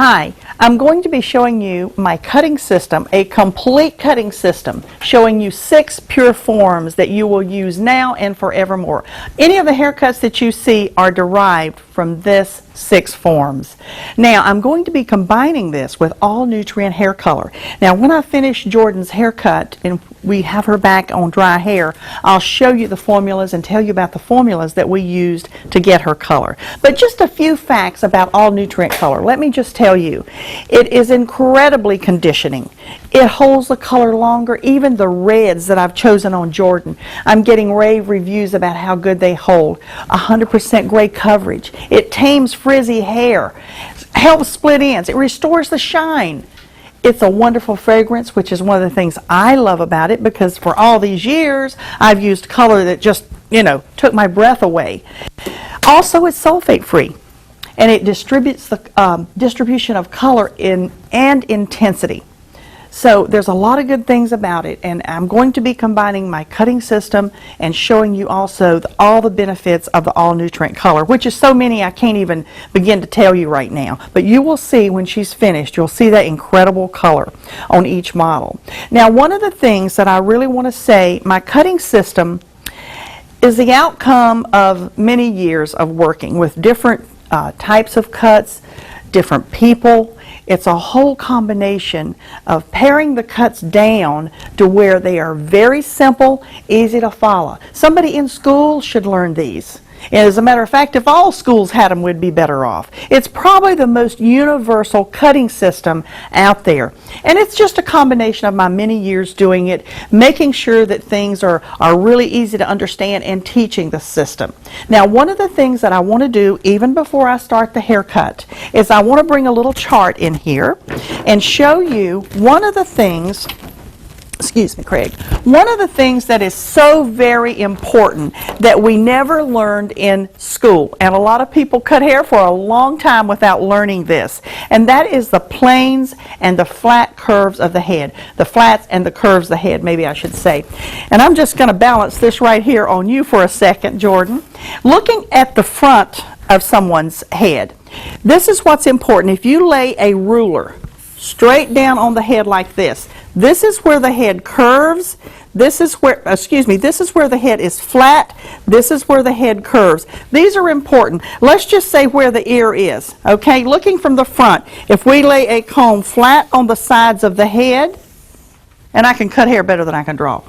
Hi, I'm going to be showing you my cutting system, a complete cutting system, showing you 6 pure forms that you will use now and forevermore. Any of the haircuts that you see are derived from this 6 forms. Now, I'm going to be combining this with all nutrient hair color. Now, when I finish Jordan's haircut and we have her back on dry hair, I'll show you the formulas and tell you about the formulas that we used to get her color. But just a few facts about all nutrient color. Let me just tell you, it is incredibly conditioning. It holds the color longer, even the reds that I've chosen on Jordan. I'm getting rave reviews about how good they hold. 100% gray coverage. It tames frizzy hair, helps split ends, it restores the shine. It's a wonderful fragrance, which is one of the things I love about it, because for all these years I've used color that just, took my breath away. Also, it's sulfate free, and it distributes the distribution of color and intensity. So there's a lot of good things about it, and I'm going to be combining my cutting system and showing you also all the benefits of the all nutrient color, which is so many I can't even begin to tell you right now. But you will see when she's finished, you'll see that incredible color on each model. Now, one of the things that I really want to say, my cutting system is the outcome of many years of working with different types of cuts, different people. It's a whole combination of paring the cuts down to where they are very simple, easy to follow. Somebody in school should learn these. And as a matter of fact, if all schools had them, we'd be better off. It's probably the most universal cutting system out there. And it's just a combination of my many years doing it, making sure that things are really easy to understand, and teaching the system. Now, one of the things that I want to do even before I start the haircut is I want to bring a little chart in here and show you one of the things. Excuse me, Craig. One of the things that is so very important that we never learned in school, and a lot of people cut hair for a long time without learning this, and that is the planes and the flat curves of the head. The flats and the curves of the head, maybe I should say. And I'm just going to balance this right here on you for a second, Jordan. Looking at the front of someone's head, this is what's important. If you lay a ruler straight down on the head like this, this is where the head curves. This is where, this is where the head is flat. This is where the head curves. These are important. Let's just say where the ear is. Okay, looking from the front, if we lay a comb flat on the sides of the head, and I can cut hair better than I can draw,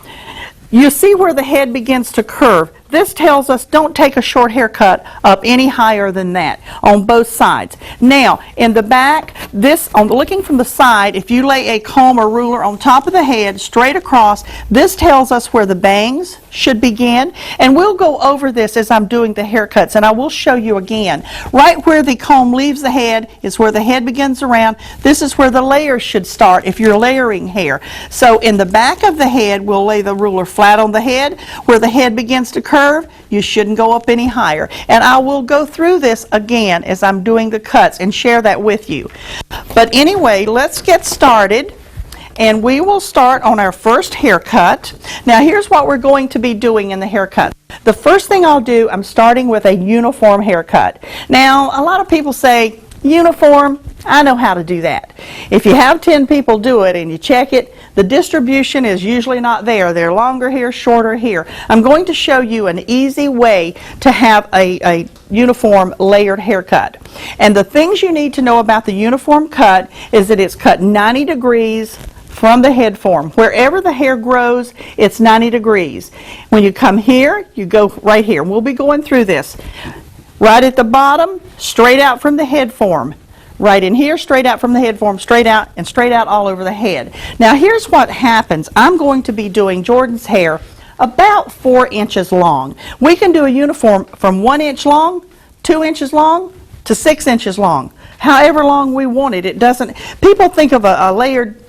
you see where the head begins to curve. This tells us don't take a short haircut up any higher than that on both sides. Now, in the back, looking from the side, if you lay a comb or ruler on top of the head straight across, this tells us where the bangs should begin. And we'll go over this as I'm doing the haircuts, and I will show you again. Right where the comb leaves the head is where the head begins around. This is where the layers should start if you're layering hair. So in the back of the head, we'll lay the ruler flat on the head. Where the head begins to curve, you shouldn't go up any higher. And I will go through this again as I'm doing the cuts and share that with you. But anyway, let's get started. And we will start on our first haircut. Now, here's what we're going to be doing in the haircut. The first thing I'll do, I'm starting with a uniform haircut. Now, a lot of people say, uniform, I know how to do that. If you have 10 people do it and you check it, the distribution is usually not there. They're longer here, shorter here. I'm going to show you an easy way to have a uniform layered haircut. And the things you need to know about the uniform cut is that it's cut 90 degrees from the head form. Wherever the hair grows, it's 90 degrees. When you come here, you go right here. We'll be going through this. Right at the bottom, straight out from the head form. Right in here, straight out from the head form, straight out, and straight out all over the head. Now, here's what happens. I'm going to be doing Jordan's hair about 4 inches long. We can do a uniform from 1 inch long, 2 inches long, to 6 inches long. However long we want it. It doesn't, people think of a layered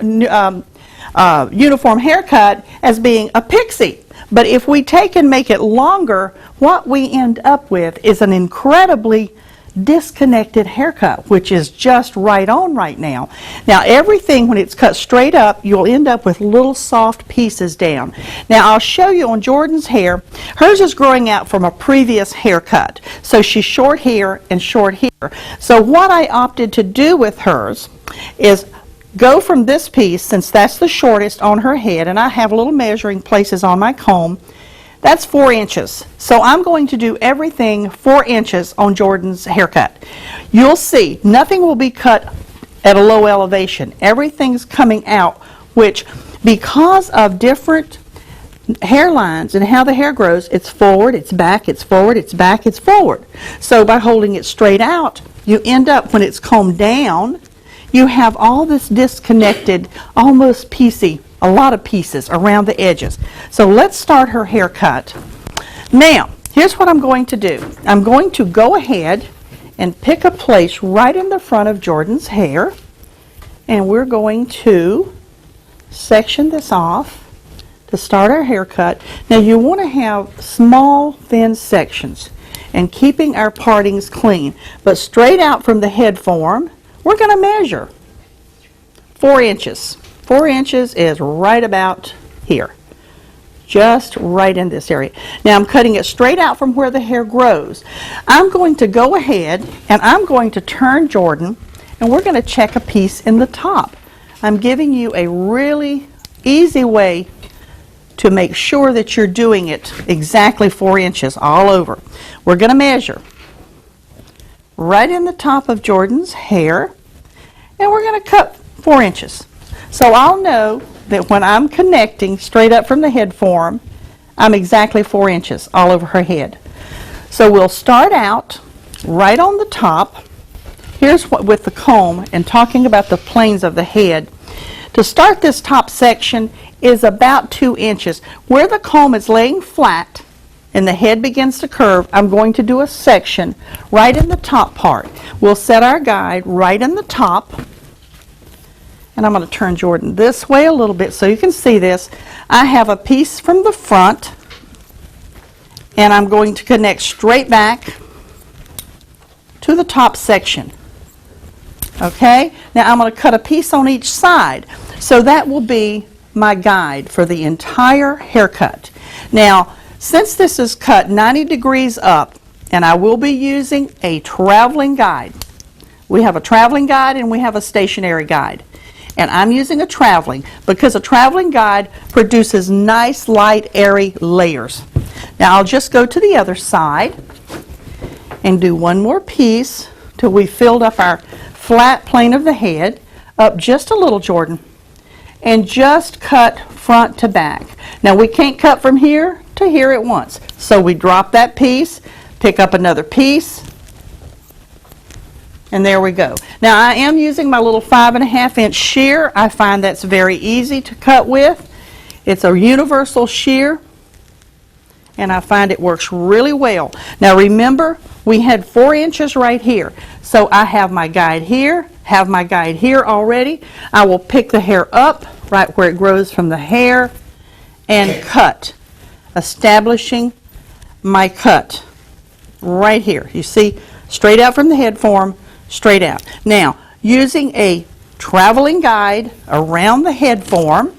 uniform haircut as being a pixie. But if we take and make it longer, what we end up with is an incredibly disconnected haircut, which is just right on right now. Now everything, when it's cut straight up, you'll end up with little soft pieces down. Now I'll show you on Jordan's hair. Hers is growing out from a previous haircut, so she's short here and short here. So what I opted to do with hers is go from this piece, since that's the shortest on her head, and I have little measuring places on my comb. That's 4 inches. So I'm going to do everything 4 inches on Jordan's haircut. You'll see nothing will be cut at a low elevation. Everything's coming out, which because of different hairlines and how the hair grows, it's forward, it's back, it's forward, it's back, it's forward. So by holding it straight out, you end up, when it's combed down, you have all this disconnected, almost piecey, a lot of pieces around the edges. So let's start her haircut. Now, here's what I'm going to do. I'm going to go ahead and pick a place right in the front of Jordan's hair, and we're going to section this off to start our haircut. Now you want to have small, thin sections and keeping our partings clean, but straight out from the head form, we're going to measure 4 inches. 4 inches is right about here, just right in this area. Now I'm cutting it straight out from where the hair grows. I'm going to go ahead and I'm going to turn Jordan, and we're going to check a piece in the top. I'm giving you a really easy way to make sure that you're doing it exactly 4 inches all over. We're going to measure right in the top of Jordan's hair, and we're going to cut 4 inches. So I'll know that when I'm connecting straight up from the head form, I'm exactly 4 inches all over her head. So we'll start out right on the top. Here's what, with the comb and talking about the planes of the head. To start this top section is about 2 inches. Where the comb is laying flat and the head begins to curve, I'm going to do a section right in the top part. We'll set our guide right in the top. And I'm going to turn Jordan this way a little bit so you can see this. I have a piece from the front, and I'm going to connect straight back to the top section. Okay? Now I'm going to cut a piece on each side. So that will be my guide for the entire haircut. Now, since this is cut 90 degrees up, and I will be using a traveling guide. We have a traveling guide and we have a stationary guide. And I'm using a traveling because a traveling guide produces nice, light, airy layers. Now I'll just go to the other side and do one more piece till we filled up our flat plane of the head, up just a little, Jordan, and just cut front to back. Now we can't cut from here to here at once. So we drop that piece, pick up another piece, and there we go. Now I am using my little 5.5 inch shear. I find that's very easy to cut with. It's a universal shear, and I find it works really well. Now remember, we had 4 inches right here. So I have my guide here, have my guide here already. I will pick the hair up right where it grows from the hair and cut, establishing my cut right here. You see, straight out from the head form, straight out. Now, using a traveling guide around the head form,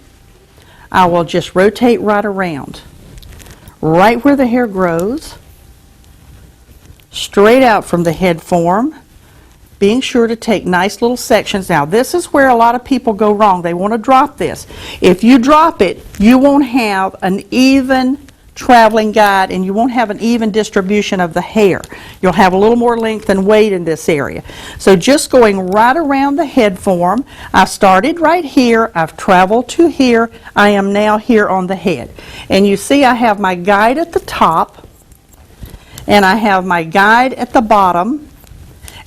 I will just rotate right around, right where the hair grows, straight out from the head form, being sure to take nice little sections. Now, this is where a lot of people go wrong. They want to drop this. If you drop it, you won't have an even traveling guide, and you won't have an even distribution of the hair. You'll have a little more length and weight in this area. So just going right around the head form, I started right here, I've traveled to here, I am now here on the head. And you see I have my guide at the top, and I have my guide at the bottom,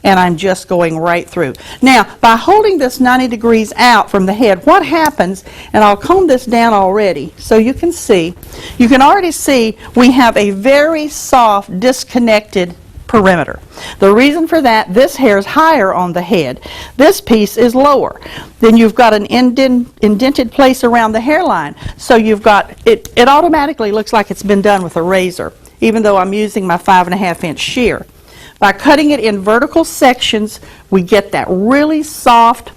and I'm just going right through. Now, by holding this 90 degrees out from the head, what happens, and I'll comb this down already so you can see, you can already see we have a very soft, disconnected perimeter. The reason for that, this hair is higher on the head. This piece is lower. Then you've got an indented place around the hairline. So you've got, it automatically looks like it's been done with a razor, even though I'm using my 5.5 inch shear. By cutting it in vertical sections, we get that really soft,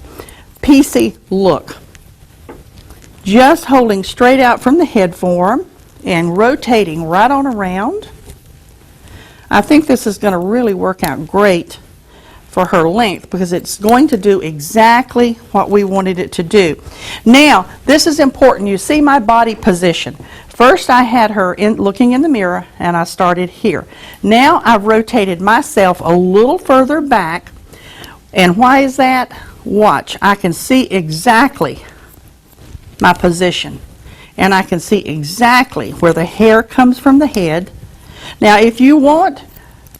piecey look. Just holding straight out from the head form and rotating right on around. I think this is going to really work out great for her length because it's going to do exactly what we wanted it to do. Now, this is important. You see my body position. First, I had her looking in the mirror, and I started here. Now, I've rotated myself a little further back. And why is that? Watch. I can see exactly my position. And I can see exactly where the hair comes from the head. Now, if you want,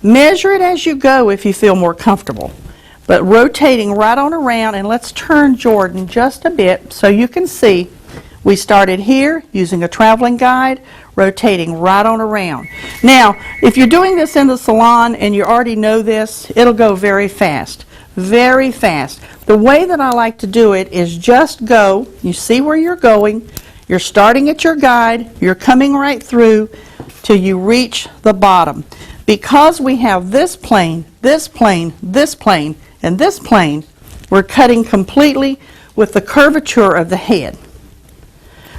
measure it as you go if you feel more comfortable. But rotating right on around, and let's turn Jordan just a bit so you can see. We started here using a traveling guide, rotating right on around. Now, if you're doing this in the salon and you already know this, it'll go very fast. Very fast. The way that I like to do it is just go, you see where you're going, you're starting at your guide, you're coming right through till you reach the bottom. Because we have this plane, this plane, this plane, and this plane, we're cutting completely with the curvature of the head.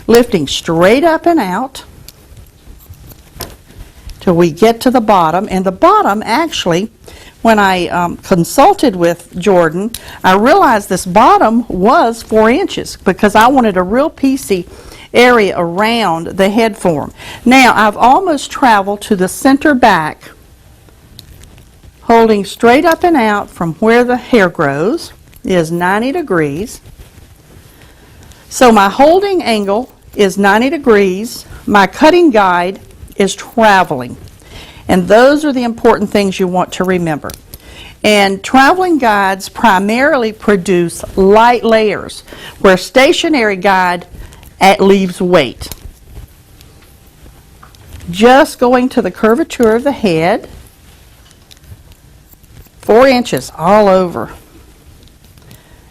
Lifting straight up and out till we get to the bottom. And the bottom, actually, when I consulted with Jordan, I realized this bottom was 4 inches because I wanted a real piecey area around the head form. Now, I've almost traveled to the center back, holding straight up and out from where the hair grows is 90 degrees. So my holding angle is 90 degrees. My cutting guide is traveling. And those are the important things you want to remember. And traveling guides primarily produce light layers, where stationary guide leaves weight. Just going to the curvature of the head, 4 inches all over.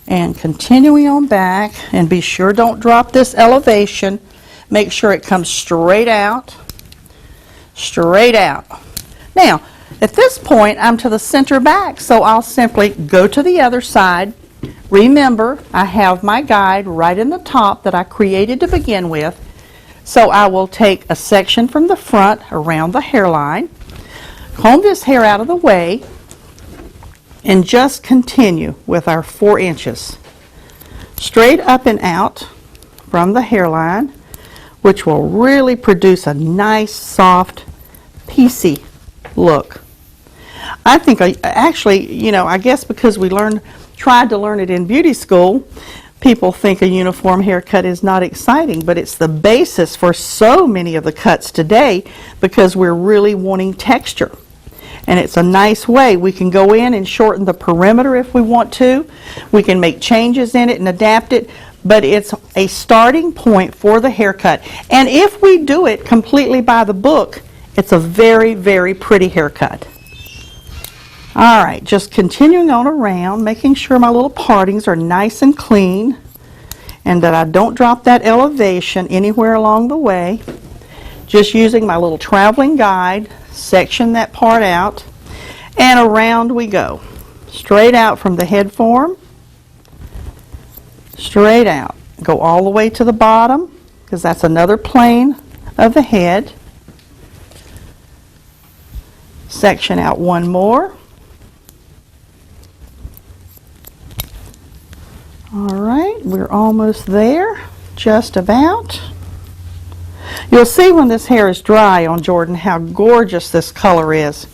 And continuing on back, and be sure don't drop this elevation. Make sure it comes straight out. Straight out. Now, at this point, I'm to the center back, so I'll simply go to the other side. Remember, I have my guide right in the top that I created to begin with. So I will take a section from the front around the hairline, comb this hair out of the way, and just continue with our 4 inches. Straight up and out from the hairline, which will really produce a nice, soft, piecey look. I think, actually, you know, I guess because we tried to learn it in beauty school, people think a uniform haircut is not exciting, but it's the basis for so many of the cuts today because we're really wanting texture. And it's a nice way. We can go in and shorten the perimeter if we want to. We can make changes in it and adapt it, but it's a starting point for the haircut. And if we do it completely by the book, it's a very, very pretty haircut. All right, just continuing on around, making sure my little partings are nice and clean and that I don't drop that elevation anywhere along the way. Just using my little traveling guide, section that part out, and around we go. Straight out from the head form, straight out. Go all the way to the bottom, because that's another plane of the head. Section out one more. All right, we're almost there, just about. You'll see when this hair is dry on Jordan how gorgeous this color is.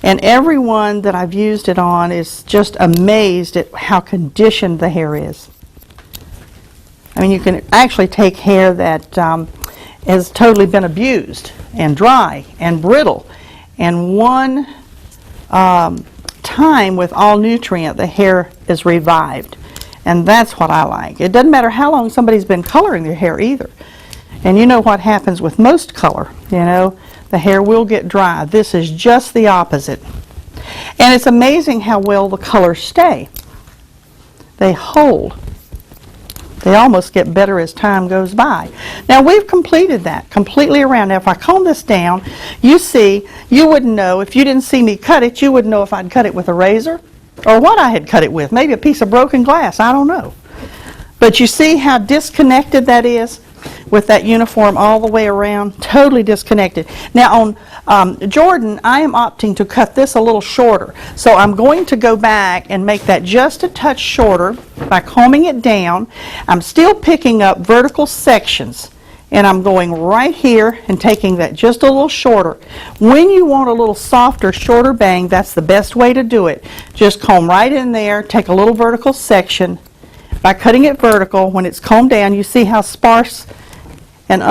And everyone that I've used it on is just amazed at how conditioned the hair is. I mean, you can actually take hair that has totally been abused and dry and brittle, and one time with all nutrient, the hair is revived. And that's what I like. It doesn't matter how long somebody's been coloring their hair either. And you know what happens with most color, you know, the hair will get dry. This is just the opposite. And it's amazing how well the colors stay. They hold. They almost get better as time goes by. Now we've completed that completely around. Now if I comb this down, you see, you wouldn't know, if you didn't see me cut it, you wouldn't know if I'd cut it with a razor or what I had cut it with. Maybe a piece of broken glass, I don't know. But you see how disconnected that is with that uniform all the way around? Totally disconnected. Now on Jordan, I am opting to cut this a little shorter. So I'm going to go back and make that just a touch shorter by combing it down. I'm still picking up vertical sections, and I'm going right here and taking that just a little shorter. When you want a little softer, shorter bang, that's the best way to do it. Just comb right in there, take a little vertical section. By cutting it vertical, when it's combed down, you see how sparse and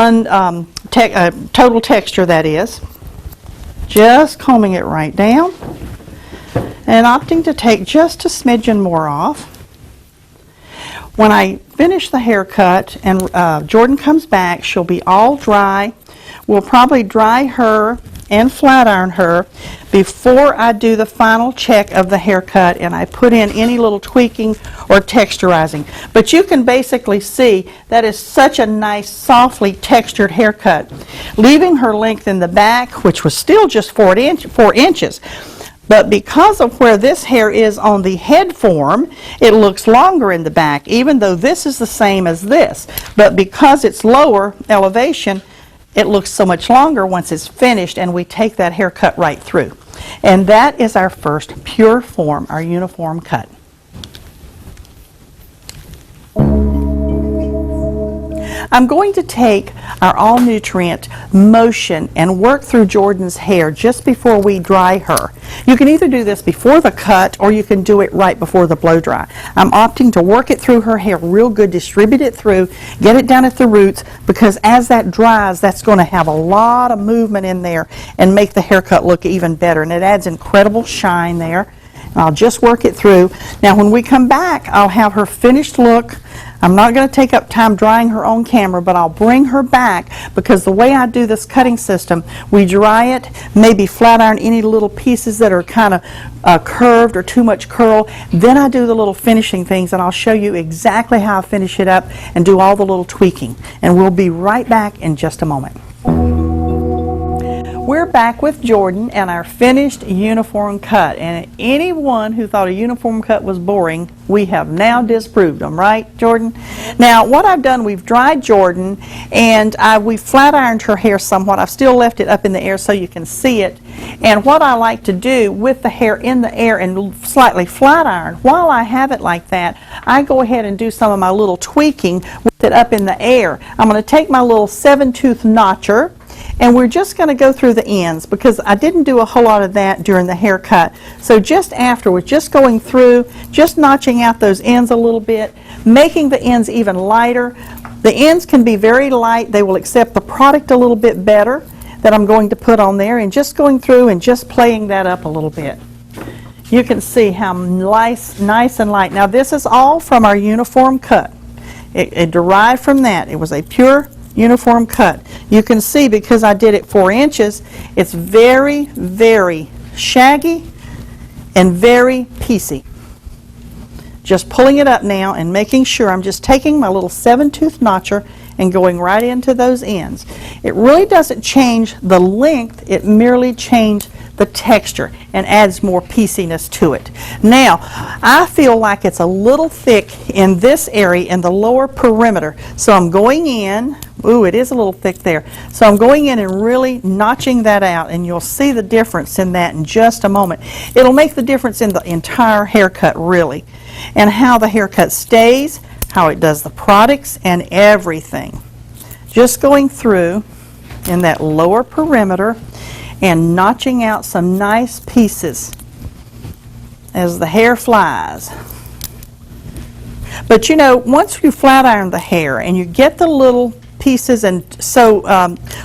total texture that is. Just combing it right down and opting to take just a smidgen more off. When I finish the haircut and Jordan comes back, she'll be all dry. We'll probably dry her and flat iron her before I do the final check of the haircut and I put in any little tweaking or texturizing. But you can basically see that is such a nice, softly textured haircut, leaving her length in the back, which was still just 4 inches. But because of where this hair is on the head form, it looks longer in the back, even though this is the same as this. But because it's lower elevation, it looks so much longer once it's finished, and we take that haircut right through. And that is our first pure form, our uniform cut. I'm going to take our all-nutrient motion and work through Jordan's hair just before we dry her. You can either do this before the cut or you can do it right before the blow dry. I'm opting to work it through her hair real good, distribute it through, get it down at the roots, because as that dries, that's going to have a lot of movement in there and make the haircut look even better. And it adds incredible shine there. And I'll just work it through. Now when we come back, I'll have her finished look. I'm not going to take up time drying her on camera, but I'll bring her back, because the way I do this cutting system, we dry it, maybe flat iron any little pieces that are kind of curved or too much curl. Then I do the little finishing things, and I'll show you exactly how I finish it up and do all the little tweaking. And we'll be right back in just a moment. We're back with Jordan and our finished uniform cut. And anyone who thought a uniform cut was boring, we have now disproved them, right, Jordan? Now, what I've done, we've dried Jordan and we've flat ironed her hair somewhat. I've still left it up in the air so you can see it. And what I like to do with the hair in the air and slightly flat iron, while I have it like that, I go ahead and do some of my little tweaking with it up in the air. I'm going to take my little 7-tooth notcher, and we're just going to go through the ends, because I didn't do a whole lot of that during the haircut. So just afterwards, just going through, just notching out those ends a little bit, making the ends even lighter. The ends can be very light. They will accept the product a little bit better that I'm going to put on there, and just going through and just playing that up a little bit. You can see how nice and light. Now this is all from our uniform cut. It derived from that. It was a pure uniform cut. You can see, because I did it 4 inches, it's very, very shaggy and very piecey. Just pulling it up now and making sure I'm just taking my little 7-tooth notcher and going right into those ends. It really doesn't change the length, it merely changes the texture and adds more pieciness to it. Now, I feel like it's a little thick in this area in the lower perimeter, so I'm going in. Ooh, it is a little thick there. So I'm going in and really notching that out, and you'll see the difference in that in just a moment. It'll make the difference in the entire haircut, really, and how the haircut stays, how it does the products, and everything. Just going through in that lower perimeter and notching out some nice pieces as the hair flies. But you know, once you flat iron the hair and you get the little pieces and so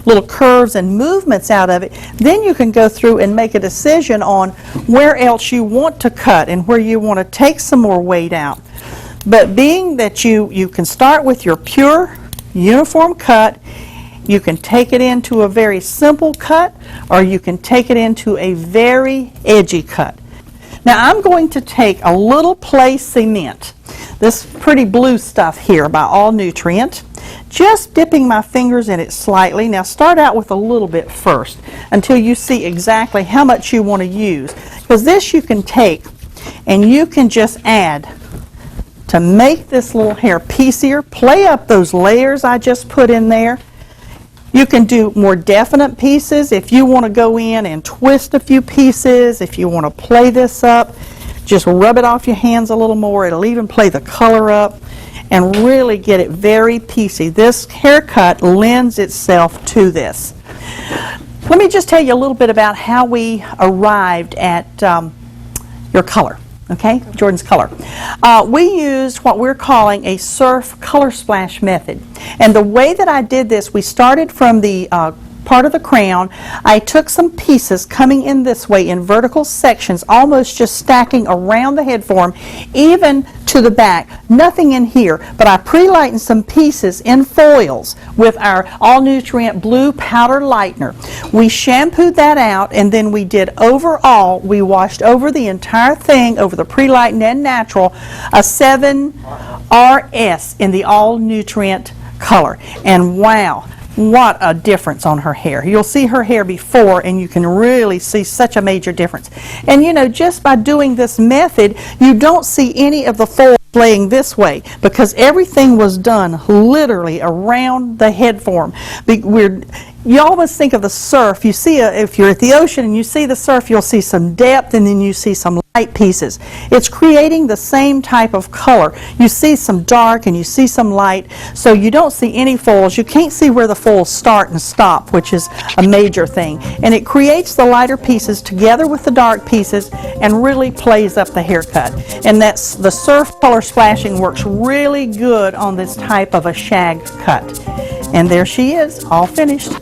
little curves and movements out of it, then you can go through and make a decision on where else you want to cut and where you want to take some more weight out. But being that you can start with your pure uniform cut, you can take it into a very simple cut, or you can take it into a very edgy cut. Now I'm going to take a little play cement. this pretty blue stuff here by All Nutrient. Just dipping my fingers in it slightly. Now start out with a little bit first until you see exactly how much you want to use, because this you can take and you can just add to make this little hair piecier. Play up those layers I just put in there. You can do more definite pieces if you want to go in and twist a few pieces. If you want to play this up, just rub it off your hands a little more. It'll even play the color up and really get it very piecey. This haircut lends itself to this. Let me just tell you a little bit about how we arrived at your color. Okay, Jordan's color. We used what we're calling a surf color splash method. And the way that I did this, we started from the part of the crown. I took some pieces coming in this way in vertical sections, almost just stacking around the head form, even to the back. Nothing in here, but I pre-lightened some pieces in foils with our All Nutrient Blue Powder Lightener. We shampooed that out, and then we did overall, we washed over the entire thing, over the pre-lightened and natural, a 7RS in the All Nutrient color. And wow, what a difference on her hair. You'll see her hair before and you can really see such a major difference. And you know, just by doing this method, you don't see any of the foil laying this way because everything was done literally around the head form. You always think of the surf. You see, if you're at the ocean and you see the surf, you'll see some depth and then you see some light pieces. It's creating the same type of color. You see some dark and you see some light, so you don't see any folds. You can't see where the folds start and stop, which is a major thing. And it creates the lighter pieces together with the dark pieces and really plays up the haircut. And that's the surf color splashing works really good on this type of a shag cut. And there she is, all finished.